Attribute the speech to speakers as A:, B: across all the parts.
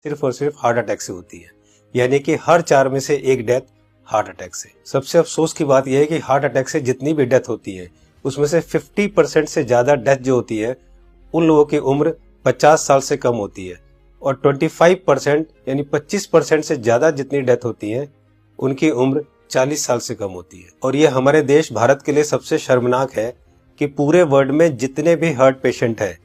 A: सिर्फ और सिर्फ हार्ट अटैक से होती है, यानी कि हर 4 में से 1 डेथ हार्ट अटैक से। सबसे अफसोस की बात यह है कि हार्ट अटैक से जितनी भी डेथ होती है उसमें से 50% से ज्यादा डेथ जो होती है उन लोगों की उम्र 50 साल से कम होती है, और 25% यानी 25% से ज्यादा जितनी डेथ होती है उनकी उम्र 40 साल से कम होती है। और ये हमारे देश भारत के लिए सबसे शर्मनाक है कि पूरे वर्ल्ड में जितने भी हार्ट पेशेंट है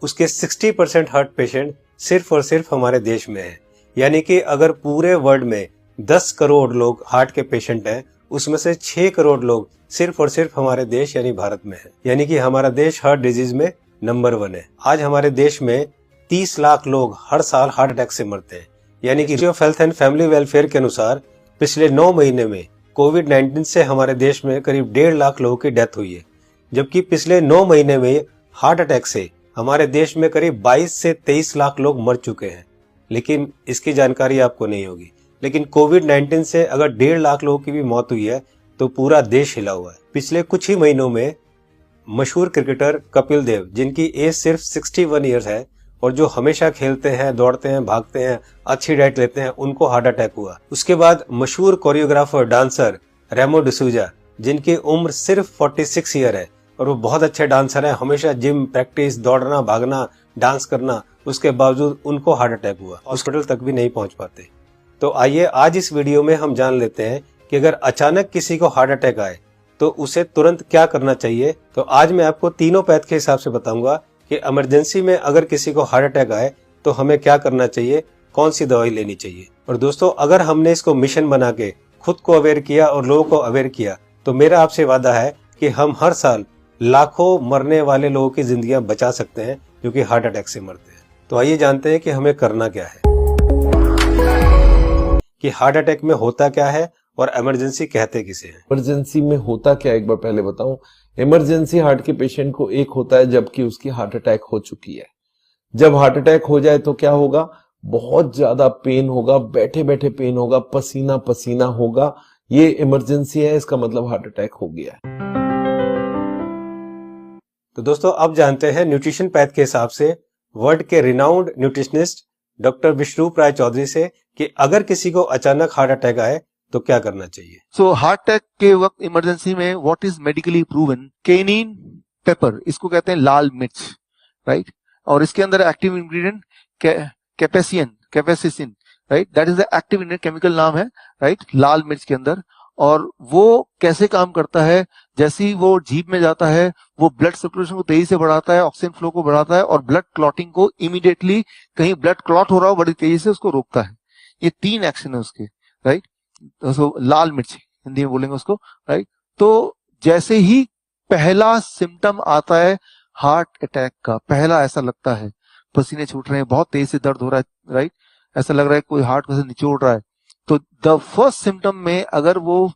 A: उसके 60% हार्ट पेशेंट सिर्फ और सिर्फ हमारे देश में है। यानी कि अगर पूरे वर्ल्ड में 10 करोड़ लोग हार्ट के पेशेंट हैं उसमें से 6 करोड़ लोग सिर्फ और सिर्फ हमारे देश यानी भारत में है। यानी कि हमारा देश हार्ट डिजीज में नंबर 1 है। आज हमारे देश में 30 लाख लोग हर साल हार्ट अटैक से मरते हैं। यानी कि ministry of health and family welfare के अनुसार पिछले 9 महीने में कोविड-19 से हमारे देश में करीब 1.5 लाख लोगों की डेथ हुई है, जबकि पिछले 9 महीने में हार्ट अटैक से हमारे देश में करीब 22 से 23 लाख लोग मर चुके हैं। लेकिन इसकी जानकारी आपको नहीं होगी, लेकिन कोविड-19 से अगर 1.5 लाख लोगों की भी मौत हुई है तो पूरा देश हिला हुआ है। पिछले कुछ ही महीनों में मशहूर क्रिकेटर कपिल देव, जिनकी एज सिर्फ 61 ईयर्स है और जो हमेशा खेलते हैं, दौड़ते हैं, भागते हैं, अच्छी डाइट लेते हैं, उनको हार्ट अटैक हुआ। उसके बाद मशहूर कोरियोग्राफर डांसर रेमो डिसूजा, जिनकी उम्र सिर्फ 46 ईयर है और वो बहुत अच्छे डांसर हैं, हमेशा जिम, प्रैक्टिस, दौड़ना, भागना, डांस करना, उसके बावजूद उनको हार्ट अटैक हुआ, हॉस्पिटल तक भी नहीं पहुंच पाते। तो आइए आज इस वीडियो में हम जान लेते हैं कि अगर अचानक किसी को हार्ट अटैक आए तो उसे तुरंत क्या करना चाहिए। तो आज मैं आपको तीनों पैथ के हिसाब से बताऊंगा कि इमरजेंसी में अगर किसी को हार्ट अटैक आए तो हमें क्या करना चाहिए, कौन सी दवाई लेनी चाहिए। और दोस्तों, अगर हमने इसको मिशन बना के खुद को अवेयर किया और लोगों को अवेयर किया तो मेरा आपसे वादा है कि हम हर साल लाखों मरने वाले लोगों की जिंदगियां बचा सकते हैं जो कि हार्ट अटैक से मरते हैं। तो आइए जानते हैं कि हमें करना क्या है, कि हार्ट अटैक में होता क्या है और इमरजेंसी कहते किसे हैं।
B: इमरजेंसी में होता क्या, एक बार पहले बताऊं। इमरजेंसी हार्ट के पेशेंट को एक होता है जबकि उसकी हार्ट अटैक हो चुकी है। जब हार्ट अटैक हो जाए तो क्या होगा, बहुत ज्यादा पेन होगा, बैठे बैठे पेन होगा, पसीना पसीना होगा। ये इमरजेंसी है, इसका मतलब हार्ट अटैक हो गया है।
A: तो दोस्तों, अब जानते हैं न्यूट्रिशन पैथ के हिसाब से वर्ल्ड के रिनाउंड न्यूट्रिशनिस्ट डॉक्टर विश्वरूप राय चौधरी से कि अगर किसी को अचानक हार्ट अटैक आए तो क्या करना चाहिए।
C: सो हार्ट अटैक के वक्त इमरजेंसी में what is medically proven, cayenne pepper, इसको कहते हैं लाल मिर्च, राइट। और इसके अंदर active ingredient capsaicin, right, that is the active ingredient, chemical नाम है, राइट, लाल मिर्च के अंदर। और वो कैसे काम करता है, जैसे ही वो जीभ में जाता है वो ब्लड सर्कुलेशन को तेजी से बढ़ाता है, ऑक्सीजन फ्लो को बढ़ाता है और ब्लड क्लॉटिंग को इमीडिएटली, कहीं ब्लड क्लॉट हो रहा हो बड़ी तेजी से उसको रोकता है। ये 3 एक्शन है उसके, राइट। तो लाल मिर्च हिंदी में बोलेंगे उसको, राइट। तो जैसे ही पहला सिम्टम आता है हार्ट अटैक का, पहला ऐसा लगता है पसीने छूट रहे हैं, बहुत तेज से दर्द हो रहा है, राइट, ऐसा लग रहा है कोई हार्ट में से निचोड़ रहा है, तो द फर्स्ट सिम्टम में अगर वो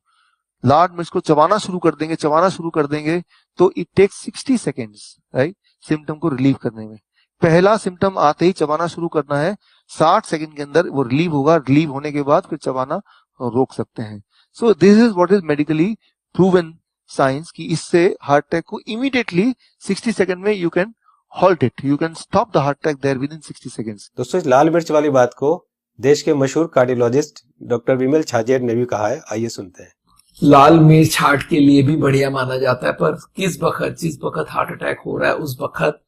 C: लाल मिर्च को चबाना शुरू कर देंगे तो it takes 60 seconds, right, symptom को रिलीव करने में। पहला सिम्टम आते ही चबाना शुरू करना है, 60 सेकेंड के अंदर वो रिलीव होगा। रिलीव होने के बाद फिर चबाना रोक सकते हैं। So this is what is medically proven science, कि इससे हार्ट अटैक को इमीडिएटली 60 सेकेंड में you can halt it, you can stop the heart attack there within 60 seconds.
A: दोस्तों, इस लाल मिर्च वाली बात को देश के मशहूर कार्डियोलॉजिस्ट डॉक्टर विमल छाजेड़ ने भी कहा है, आइए सुनते हैं।
D: लाल मिर्च हार्ट के लिए भी बढ़िया माना जाता है, पर जिस वक्त हार्ट अटैक हो रहा है उस वक्त।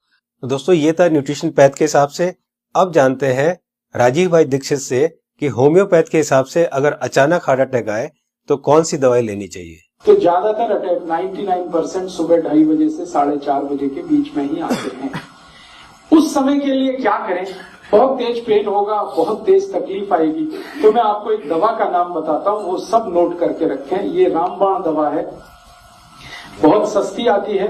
A: तो दोस्तों, ये था न्यूट्रिशन पैथ के हिसाब से। अब जानते हैं राजीव भाई दीक्षित से कि होम्योपैथ के हिसाब से अगर अचानक हार्ट अटैक आए तो कौन सी दवाई लेनी चाहिए।
E: तो ज्यादातर अटैक 99% सुबह 2:30 बजे से 4:30 बजे के बीच में ही आते हैं। उस समय के लिए क्या करें, बहुत तेज पेन होगा, बहुत तेज तकलीफ आएगी, तो मैं आपको एक दवा का नाम बताता हूं, वो सब नोट करके रखें। ये रामबाण दवा है, बहुत सस्ती आती है,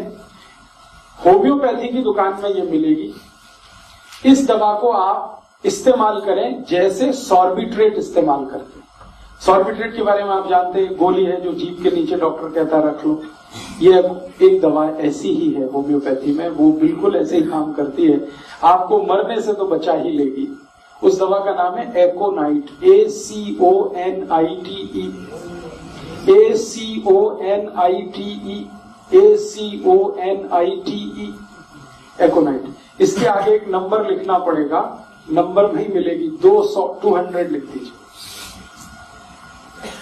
E: होम्योपैथी की दुकान में ये मिलेगी। इस दवा को आप इस्तेमाल करें जैसे सॉर्बिट्रेट इस्तेमाल करते हैं। सॉर्बिट्रेट के बारे में आप जानते हैं, गोली है जो जीभ के नीचे डॉक्टर कहता है रख लो। ये एक दवा ऐसी ही है होम्योपैथी में, वो बिल्कुल ऐसे ही काम करती है, आपको मरने से तो बचा ही लेगी। उस दवा का नाम है एकोनाइट, ACONITE, ACONITE, एकोनाइट। इसके आगे एक नंबर लिखना पड़ेगा नंबर नहीं मिलेगी, 200 लिख दीजिए।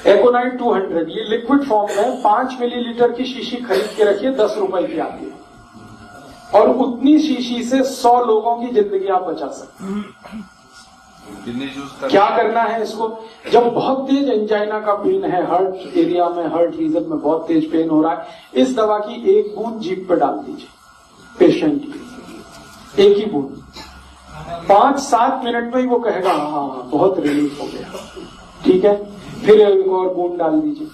E: एकोनाइट 200 ये लिक्विड फॉर्म में 5 मिलीलीटर की शीशी खरीद के रखिए, 10 रुपए की आती है, और उतनी शीशी से 100 लोगों की जिंदगी आप बचा सकते हैं। क्या करना है इसको? जब बहुत तेज एंजाइना का पेन है, हार्ट एरिया में, हार्ट रीजन में बहुत तेज पेन हो रहा है, इस दवा की एक बूंद जीभ पे डाल दीजिए पेशेंट की, एक ही बूंद। 5-7 मिनट में ही वो कहेगा हाँ बहुत रिलीफ हो गया, ठीक है। फिर एक और बूंद डाल दीजिए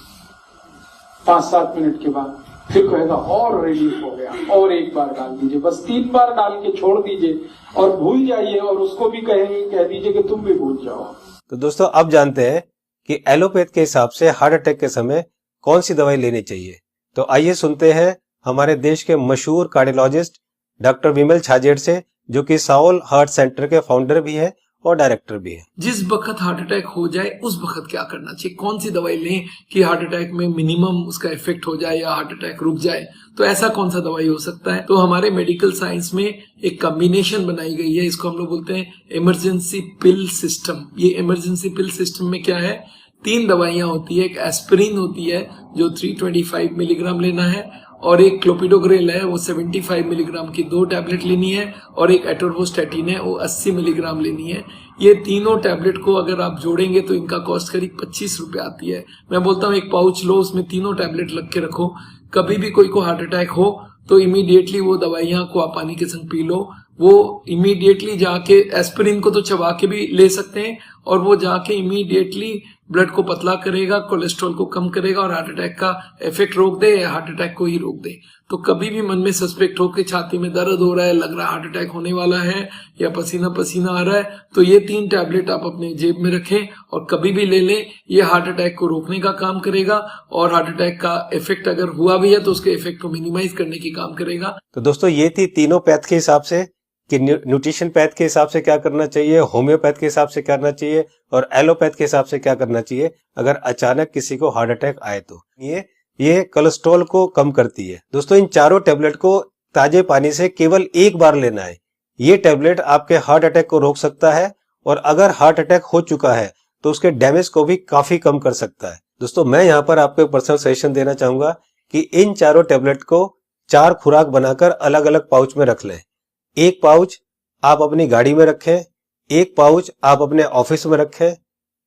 E: 5-7 मिनट के बाद, फिर कहेगा और रिलीफ हो गया, और एक बार डाल दीजिए। बस 3 बार डाल के छोड़ दीजिए और भूल जाइए, और उसको भी कह दीजिए कि तुम भी भूल जाओ।
A: तो दोस्तों अब जानते हैं कि एलोपैथ के हिसाब से हार्ट अटैक के समय कौन सी दवाई लेनी चाहिए। तो आइए सुनते हैं हमारे देश के मशहूर कार्डियोलॉजिस्ट डॉक्टर विमल छाजेड़ से, जो कि साउल हार्ट सेंटर के फाउंडर भी है और डायरेक्टर भी है।
D: जिस वक्त हार्ट अटैक हो जाए उस वक्त क्या करना चाहिए, कौन सी दवाई लें कि हार्ट अटैक में मिनिमम उसका इफेक्ट हो जाए या हार्ट अटैक रुक जाए, तो ऐसा कौन सा दवाई हो सकता है। तो हमारे मेडिकल साइंस में एक कॉम्बिनेशन बनाई गई है, इसको हम लोग बोलते हैं इमरजेंसी पिल सिस्टम। ये इमरजेंसी पिल सिस्टम में क्या है, 3 दवाइयां होती है। एक एस्पिरिन होती है जो 325 मिलीग्राम लेना है, और एक क्लोपिडोग्रेल है वो 75 मिलीग्राम की 2 टैबलेट लेनी है, और एक एटोर्वोस्टैटिन है वो 80 मिलीग्राम लेनी है। ये तीनों टैबलेट को अगर आप जोड़ेंगे तो इनका कॉस्ट करीब 25 रुपए आती है। मैं बोलता हूँ एक पाउच लो, उसमें तीनों टैबलेट लग के रखो, कभी भी कोई को हार्ट अटैक हो तो इमीडिएटली वो दवाइयां को आप पानी के संग पी लो। वो इमीडिएटली जाके एस्पिरिन को तो चबा के भी ले सकते हैं, और वो जाके इमीडिएटली ब्लड को पतला करेगा, कोलेस्ट्रॉल को कम करेगा, और हार्ट अटैक का इफेक्ट रोक दे या हार्ट अटैक को ही रोक दे। तो कभी भी मन में सस्पेक्ट हो कि छाती में दर्द हो रहा है, लग रहा है हार्ट अटैक होने वाला है, या पसीना पसीना आ रहा है, तो ये 3 टैबलेट आप अपने जेब में रखें और कभी भी ले लें। ये हार्ट अटैक को रोकने का काम करेगा, और हार्ट अटैक का इफेक्ट अगर हुआ भी है तो उसके इफेक्ट को मिनिमाइज करने की काम करेगा।
A: तो दोस्तों ये थी तीनों पैथ के हिसाब से कि न्यूट्रिशन पैथ के हिसाब से क्या करना चाहिए, होम्योपैथ के हिसाब से क्या करना चाहिए, और एलोपैथ के हिसाब से क्या करना चाहिए अगर अचानक किसी को हार्ट अटैक आए तो। ये कोलेस्ट्रॉल को कम करती है। दोस्तों इन चारों टैबलेट को ताजे पानी से केवल एक बार लेना है। ये टैबलेट आपके हार्ट अटैक को रोक सकता है, और अगर हार्ट अटैक हो चुका है तो उसके डैमेज को भी काफी कम कर सकता है। दोस्तों मैं यहाँ पर आपको एक पर्सनल सजेशन देना चाहूंगा कि इन चारों टैबलेट को 4 खुराक बनाकर अलग अलग पाउच में रख लें। एक पाउच आप अपनी गाड़ी में रखें, एक पाउच आप अपने ऑफिस में रखें,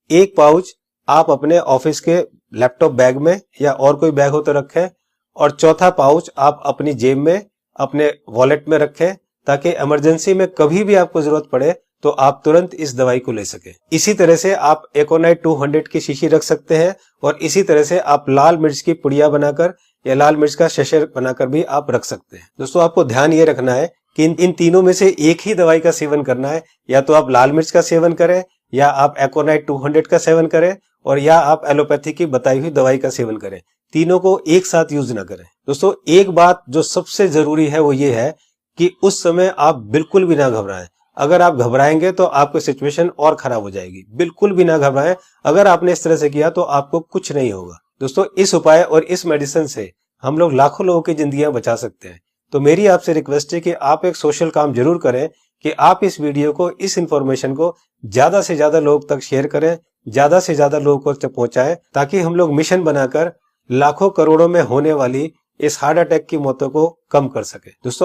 A: एक पाउच आप अपने ऑफिस के लैपटॉप बैग में या और कोई बैग हो तो रखें, और चौथा पाउच आप अपनी जेब में अपने वॉलेट में रखें, ताकि इमरजेंसी में कभी भी आपको जरूरत पड़े तो आप तुरंत इस दवाई को ले सके। इसी तरह से आप एकोनाइट 200 की शीशी रख सकते हैं, और इसी तरह से आप लाल मिर्च की पुड़िया बनाकर या लाल मिर्च का शशर बनाकर भी आप रख सकते हैं। दोस्तों आपको ध्यान ये रखना है कि इन तीनों में से एक ही दवाई का सेवन करना है। या तो आप लाल मिर्च का सेवन करें, या आप एकोनाइट 200 का सेवन करें, और या आप एलोपैथी की बताई हुई दवाई का सेवन करें। तीनों को एक साथ यूज ना करें। दोस्तों एक बात जो सबसे जरूरी है वो ये है कि उस समय आप बिल्कुल भी ना घबराएं। अगर आप घबराएंगे तो आपकी सिचुएशन और खराब हो जाएगी। बिल्कुल भी ना घबराएं। अगर आपने इस तरह से किया तो आपको कुछ नहीं होगा। दोस्तों इस उपाय और इस मेडिसिन से हम लोग लाखों लोगों की जिंदगियां बचा सकते हैं। तो मेरी आपसे रिक्वेस्ट है कि आप एक सोशल काम जरूर करें, कि आप इस वीडियो को, इस इंफॉर्मेशन को ज्यादा से ज्यादा लोग तक शेयर करें, ज्यादा से ज्यादा लोगों तक पहुंचाएं, ताकि हम लोग मिशन बनाकर लाखों करोड़ों में होने वाली इस हार्ट अटैक की मौतों को कम कर सके। दोस्तों